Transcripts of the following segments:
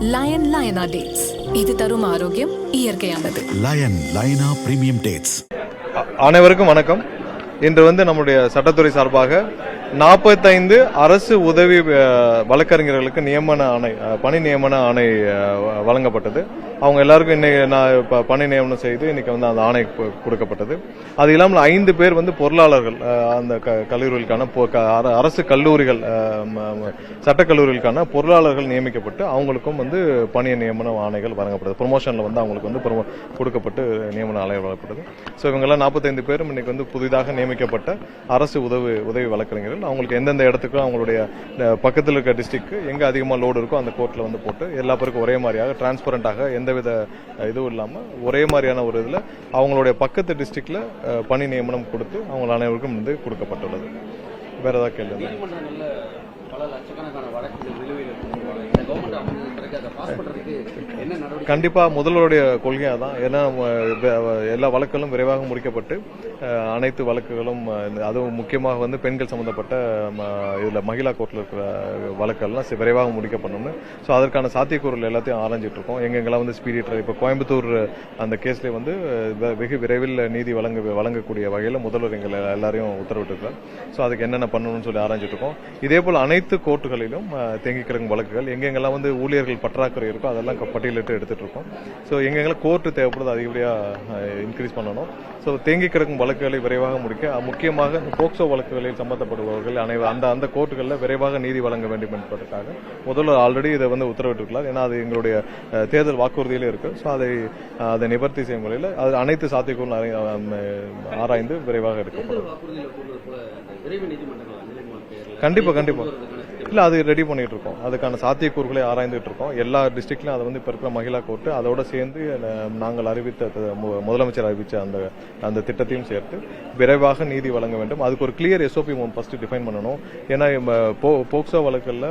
லயனா dates. இது தரும் ஆரோக்கியம் இயற்கையானது. லயனா பிரீமியம் டேட்ஸ். அனைவருக்கும் வணக்கம். இன்று நம்முடைய சட்டத்துறை சார்பாக 45 அரசு உதவி வழக்கறிஞர்களுக்கு நியமன ஆணை, பணி நியமன ஆணை வழங்கப்பட்டது. அவங்க எல்லாருக்கும் இன்னைக்கு பணி நியமனம் செய்து இன்னைக்கு அந்த ஆணை கொடுக்கப்பட்டது. அது இல்லாமல் 5 பேர் பொருளாளர்கள், அந்த கல்லூரிகளுக்கான அரசு கல்லூரிகள், சட்டக்கல்லூரிகளுக்கான பொருளாளர்கள் நியமிக்கப்பட்டு அவங்களுக்கும் பணி நியமன ஆணைகள் வழங்கப்பட்டது. ப்ரொமோஷன்ல அவங்களுக்கு கொடுக்கப்பட்டு நியமன ஆணை வழங்கப்பட்டது. ஸோ இவங்கெல்லாம் 45 பேரும் இன்னைக்கு புதிதாக நியமிக்கப்பட்ட அரசு உதவி வழக்கறிஞர்கள். அவங்களுக்கு எந்தெந்த இடத்துக்கும் அவங்களுடைய பக்கத்தில் இருக்க டிஸ்ட்ரிக்ட் எங்க அதிகமாக லோடு இருக்கோ அந்த கோர்ட்ல போட்டு எல்லா பேருக்கும் ஒரே மாதிரியாக டிரான்ஸ்பரண்டாக எந்தவித இதுவும் இல்லாம ஒரே மாதிரியான ஒரு இதுல அவங்களுடைய பக்கத்து டிஸ்ட்ரிக்ட்ல பணி நியமனம் கொடுத்து அவங்க அனைவருக்கும் கொடுக்கப்பட்டுள்ளது. வேற ஏதாவது கேள்வி? கண்டிப்பா முதல்வருடைய கொள்கையா தான். ஏன்னா எல்லா வழக்குகளும் விரைவாக முடிக்கப்பட்டு அனைத்து வழக்குகளும், அதுவும் முக்கியமாக பெண்கள் சம்பந்தப்பட்ட இதுல மகிழா கோர்ட்ல இருக்கிற வழக்கெல்லாம் விரைவாக முடிக்கப்படணும்னு. ஸோ அதற்கான சாத்தியக்கூறுகள் எல்லாத்தையும் ஆராய்ஞ்சிட்டு இருக்கோம். எங்கெங்கெல்லாம் ஸ்பீடி ட்ரையல், இப்போ கோயம்புத்தூர் அந்த கேஸ்ல வெகு விரைவில் நீதி வழங்கக்கூடிய வகையில் முதல்வர் எங்களை எல்லாரையும் உத்தரவிட்டிருக்கிறார். ஸோ அதுக்கு என்னென்ன பண்ணணும்னு சொல்லி ஆராய்ஞ்சிட்டு இருக்கோம். இதே போல் அனைத்து கோர்ட்டுகளிலும் தேங்கி கிடக்கும் வழக்குகள் எங்கெங்கெல்லாம் ஊழியர்கள் பற்றாக்குறை இருக்கோ அதெல்லாம் பட்டியலிட்டு எடுத்துட்டு இருக்கோம். ஸோ எங்கெங்கெல்லாம் கோர்ட்டு தேவைப்படுது அதிகப்படியா இன்க்ரீஸ் பண்ணணும். ஸோ தேங்கி கிடக்கும் வழக்குகளை விரைவாக முடிக்க, முக்கியமாக போக்சோ வழக்குகளில் சம்பந்தப்படுபவர்கள் அந்த கோர்ட்டுகளில் விரைவாக நீதி வழங்க வேண்டும் என்பதற்காக முதல்வர் ஆல்ரெடி இதை உத்தரவிட்டிருக்கிறார். ஏன்னா அது எங்களுடைய தேர்தல் வாக்குறுதியிலே இருக்கு. ஸோ அதை நிவர்த்தி செய்யும் முறையில் அது அனைத்து சாத்தியக்கூறும் ஆராய்ந்து விரைவாக எடுக்கப்படும். கண்டிப்பா இல்ல, அது ரெடி பண்ணிட்டு இருக்கோம். அதுக்கான சாத்தியக்கூறுகளை ஆராய்ந்துட்டு இருக்கோம். எல்லா டிஸ்ட்ரிக்ட்லயும் அதை இப்ப இருக்கிற மகிழா கோர்ட்டு அதோட சேர்ந்து நாங்கள் அறிவித்த முதலமைச்சர் அறிவிச்ச அந்த திட்டத்தையும் சேர்த்து விரைவாக நீதி வழங்க வேண்டும். அதுக்கு ஒரு கிளியர் எஸ்ஓபி ஃபர்ஸ்ட் டிஃபைன் பண்ணணும். ஏன்னா போக்சோ வழக்குகள்ல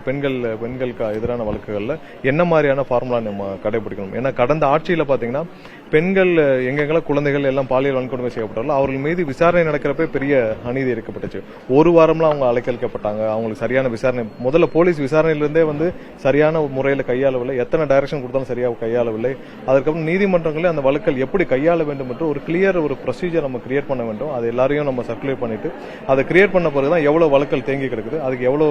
பெண்களுக்கு எதிரான வழக்குகள்ல என்ன மாதிரியான ஃபார்முலா நம்ம கடைபிடிக்கணும். ஏன்னா கடந்த ஆட்சியில பாத்தீங்கன்னா பெண்கள் எங்கெங்கெல்லாம் குழந்தைகள் எல்லாம் பாலியல் வன்கொடுமை செய்யப்பட்டாலும் அவர்கள் மீது விசாரணை நடக்கிறப்ப பெரிய அநீதி இருக்கப்பட்டுச்சு. ஒரு வாரம்லாம் அவங்க அலைக்கழிக்கப்பட்டாங்க. அவங்களுக்கு சரியான விசாரணை, முதல்ல போலீஸ் விசாரணையிலிருந்தே சரியான முறையில் கையாளவில்லை. எத்தனை டைரக்ஷன் கொடுத்தாலும் சரியாக கையாளவில்லை. அதுக்கப்புறம் நீதிமன்றங்களே அந்த வழக்கல் எப்படி கையாள வேண்டும் என்று ஒரு கிளியர் ப்ரொசீஜர் நம்ம கிரியேட் பண்ண வேண்டும். அது எல்லாரையும் நம்ம சர்க்குலேட் பண்ணிட்டு அதை கிரியேட் பண்ண பிறகுதான் எவ்வளவு வழக்கல் தேங்கி கிடக்குது, அதுக்கு எவ்வளவு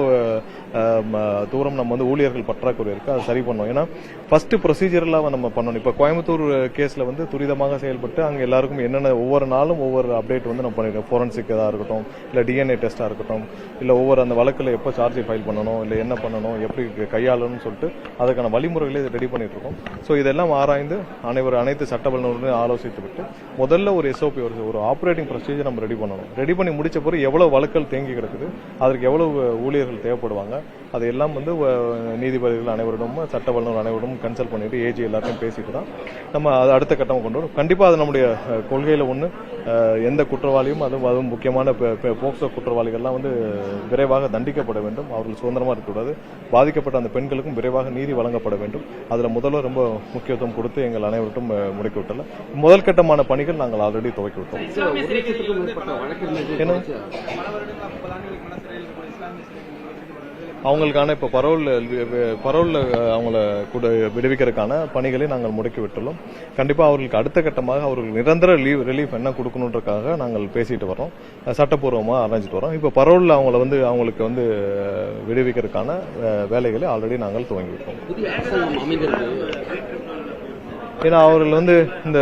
தூரம் நம்ம ஊழியர்கள் பற்றாக்குறை இருக்கு அதை சரி பண்ணோம். ஏன்னா ஃபர்ஸ்ட் ப்ரொசீஜர்லாம் நம்ம பண்ணணும். இப்ப கோயம்புத்தூர் கேஸ்ல துரிதமாக செயல்பட்டு அங்க எல்லாருக்கும் என்னென்ன ஒவ்வொரு நாளும் ஒவ்வொரு அப்டேட் நம்ம பண்ணிருக்கோம். ஃபோரன்சிக் இதா இருக்கட்டும், இல்ல டிஎன்ஏ டெஸ்டா இருக்கட்டும், இல்ல ஒவ்வொரு அந்த வழக்குல எப்ப சார்ஜ் ஃபைல் பண்ணணும், இல்ல என்ன பண்ணணும், எப்படி கையாளணும்னு சொல்லிட்டு அதுக்கான வழிமுறைகளை ரெடி பண்ணிட்டு இருக்கோம். ஸோ இதெல்லாம் ஆராய்ந்து அனைத்து சட்ட வல்லுநர்களும் ஆலோசித்து விட்டு முதல்ல ஒரு எஸ்ஓபி, ஒரு ஆபரேட்டிங் ப்ரொசீஜர் நம்ம ரெடி பண்ணணும். ரெடி பண்ணி முடிச்ச பிறகு எவ்வளவு வழக்குகள் தேங்கி கிடக்குது, அதற்கு எவ்வளவு ஊழியர்கள் தேவைப்படுவாங்க, அதையெல்லாம் நீதிபதிகள் அனைவரிடம், சட்ட வல்லுநர் அனைவரிடம் கன்சல்ட் பண்ணிட்டு ஏஜி எல்லாத்தையும் பேசிட்டு தான் நம்ம அடுத்த கட்டம் கொண்டு வரும். கண்டிப்பா அது நம்முடைய கொள்கையில ஒண்ணு. எந்த குற்றவாளியும் அதுவும் முக்கியமான போக்சோ குற்றவாளிகள்லாம் விரைவாக தண்டிக்கப்பட வேண்டும். அவர்கள் சுதந்திரமா இருக்கக்கூடாது. பாதிக்கப்பட்ட அந்த பெண்களுக்கும் விரைவாக நீதி வழங்கப்பட வேண்டும். அதுல முதல்ல ரொம்ப முக்கியத்துவம் கொடுத்து எங்கள் அனைவருக்கும் முடக்கி விட்டல. முதல் கட்டமான பணிகள் நாங்கள் ஆல்ரெடி துவக்கி விட்டோம். அவங்களுக்கான இப்ப பரோல் அவங்கள விடுவிக்கிறதுக்கான பணிகளை நாங்கள் முடக்கி விட்டுள்ளோம். கண்டிப்பா அவர்களுக்கு அடுத்த கட்டமாக அவர்களுக்கு நிரந்தர ரிலீஃப் என்ன கொடுக்கணுன்றதுக்காக நாங்கள் பேசிட்டு வரோம். சட்டப்பூர்வமா ஆராய்ச்சிட்டு வரோம். இப்ப பரோல் அவங்களுக்கு விடுவிக்கிறதுக்கான வேலைகளை ஆல்ரெடி நாங்கள் துவங்கி விட்டோம். ஏன்னா அவர்கள் இந்த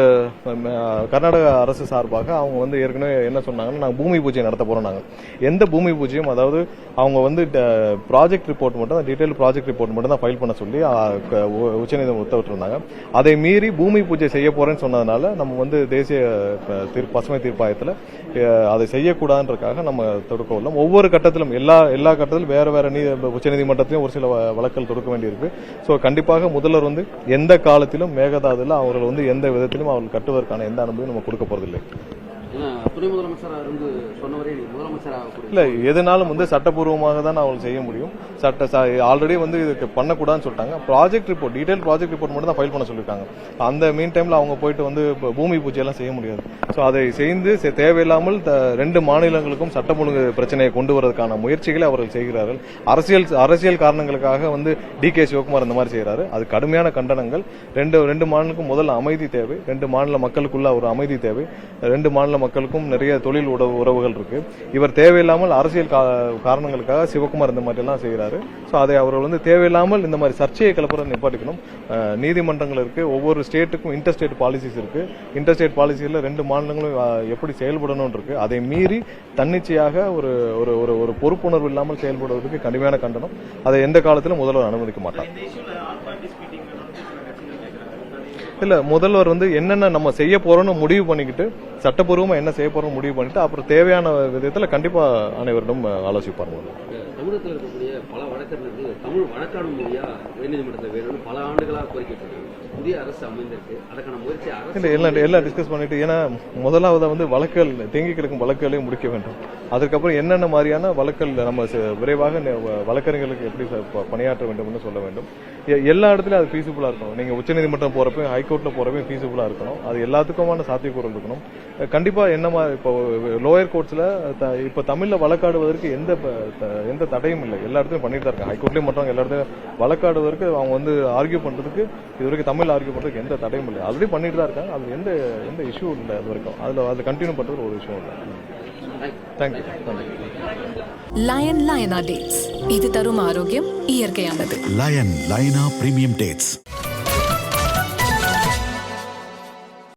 கர்நாடக அரசு சார்பாக அவங்க ஏற்கனவே என்ன சொன்னாங்கன்னா, நாங்கள் பூமி பூஜை நடத்த போறோம். நாங்கள் எந்த பூமி பூஜையும், அதாவது அவங்க ப்ராஜெக்ட் ரிப்போர்ட் மட்டும், டீடைல் ப்ராஜெக்ட் ரிப்போர்ட் மட்டும் தான் ஃபைல் பண்ண சொல்லி உச்சநீதிமன்றம் உத்தரவிட்டு இருந்தாங்க. அதை மீறி பூமி பூஜை செய்ய போறேன்னு சொன்னதுனால நம்ம தேசிய பசுமை தீர்ப்பாயத்தில் அதை செய்யக்கூடாதுன்றதுக்காக நம்ம தொடுக்க உள்ளோம். ஒவ்வொரு கட்டத்திலும் எல்லா கட்டத்திலும் வேற உச்சநீதிமன்றத்திலும் ஒரு சில வழக்கல் தொடுக்க வேண்டியிருக்கு. ஸோ கண்டிப்பாக முதல்வர் எந்த காலத்திலும் மேகதாதுல அவர்கள் எந்த விதத்திலும் அவர்கள் கட்டுவதற்கான எந்த அனுமதியும் நம்ம கொடுக்க போறதில்லை. துணை முதலமைச்சராக இருந்து சொன்னவரே நீங்க முதலமைச்சராக இல்லை எதுனாலும் வந்து சட்டப்பூர்வமாக தான் அவங்க செய்ய முடியும். ஆல்ரெடி வந்து இதுக்கு பண்ணக்கூடாதுன்னு சொல்லிட்டாங்க. Project report, detail project report மட்டும் தான் ஃபைல் பண்ண சொல்லியிருக்காங்க. அந்த மீன் டைமில் அவங்க போயிட்டு வந்து பூமி பூஜையெல்லாம் செய்ய முடியாது. ஸோ அதை செய்து தேவையில்லாமல் 2 மாநிலங்களுக்கும் சட்டம் ஒழுங்கு பிரச்சனையை கொண்டு வரதுக்கான முயற்சிகளை அவர்கள் செய்கிறார்கள். அரசியல் காரணங்களுக்காக வந்து DK சிவகுமார் இந்த மாதிரி செய்கிறாரு. அது கடுமையான கண்டனங்கள். 2 மாநிலங்களுக்கும் முதல்ல அமைதி தேவை. 2 மாநில மக்களுக்குள்ள ஒரு அமைதி தேவை. 2 மாநில மக்களுக்கும் நிறைய தொழில் உறவுகள் இருக்கு. இவர் தேவையில்லாமல் அரசியல் காரணங்களுக்காக சிவகுமார் இந்த மாதிரி எல்லாம் செய்கிறாரு. ஸோ அதை அவர்கள் வந்து தேவையில்லாமல் இந்த மாதிரி சர்ச்சையை கிளப்புறதை நிப்பாட்டிக்கணும். நீதிமன்றங்கள் இருக்கு, ஒவ்வொரு ஸ்டேட்டுக்கும் இன்டர்ஸ்டேட் பாலிசிஸ் இருக்கு. இன்டர்ஸ்டேட் பாலிசியில் 2 மாநிலங்களும் எப்படி செயல்படணும் இருக்கு. அதை மீறி தன்னிச்சையாக ஒரு பொறுப்புணர்வு இல்லாமல் செயல்படுவதற்கு கடுமையான கண்டனம். அதை எந்த காலத்திலும் முதல்வர் அனுமதிக்க மாட்டார். இல்ல முதல்வர் வந்து என்னென்ன நம்ம செய்ய போறோம்னு முடிவு பண்ணிக்கிட்டு சட்டப்பூர்வமா என்ன செய்ய போறோம் முடிவு பண்ணிட்டு அப்புறம் தேவையான விதத்துல கண்டிப்பா அனைவரிடம் ஆலோசிப்பாங்க. தமிழகத்தில் இருக்கக்கூடிய பல வழக்கறிஞர்கள் தமிழ் வழக்காடும் மொழியா உயர்நீதிமன்றத்தில் வேணும்னு பல ஆண்டுகளாக கோரிக்கை புதிய அரசு அமைந்திருக்கு. அதுக்கான முயற்சி எல்லாம் டிஸ்கஸ் பண்ணிட்டு, ஏன்னா முதலாவது வந்து வழக்குகள் தேங்கி கிடக்கும் வழக்குகளையும் முடிக்க வேண்டும். அதுக்கப்புறம் என்னென்ன மாதிரியான வழக்குகள் நம்ம விரைவாக வழக்கறிஞர்களுக்கு எப்படி பணியாற்ற வேண்டும் சொல்ல வேண்டும். எல்லா இடத்துலயும் அது ஃபீஸிபிளா இருக்கணும். நீங்க உச்சநீதிமன்றம் போறப்ப ஹைகோர்ட்ல போறப்ப ஃபீஸிபிளா இருக்கணும். அது எல்லாத்துக்குமான சாத்தியக்கூறல் இருக்கணும். கண்டிப்பா என்னமா இப்போ லோயர் கோர்ட்ஸ்ல இப்ப தமிழ்ல வழக்காடுவதற்கு எந்த தடையும் இல்லை. எல்லா இடத்துலயும் பண்ணிட்டு தான் இருக்காங்க. ஹைகோர்ட்லயும் மற்றவங்க எல்லா இடத்துலயும் வழக்காடுவதற்கு அவங்க வந்து ஆர்கியூ பண்றதுக்கு இதுவரைக்கும் தமிழ் ஆர்கியூ பண்றதுக்கு எந்த தடையும் இல்லை. ஆல்ரெடி பண்ணிட்டு தான் இருக்காங்க. அது எந்த இஷ்யூ இல்லை. அது வரைக்கும் அதுல கண்டினியூ பண்றது ஒரு விஷயம் இல்லை. தேங்க்யூ. லயன் லயனா டேட்ஸ். இது தரும் ஆரோக்கியம் இயற்கையானது. லயன் லைனா பிரீமியம் டேட்ஸ்.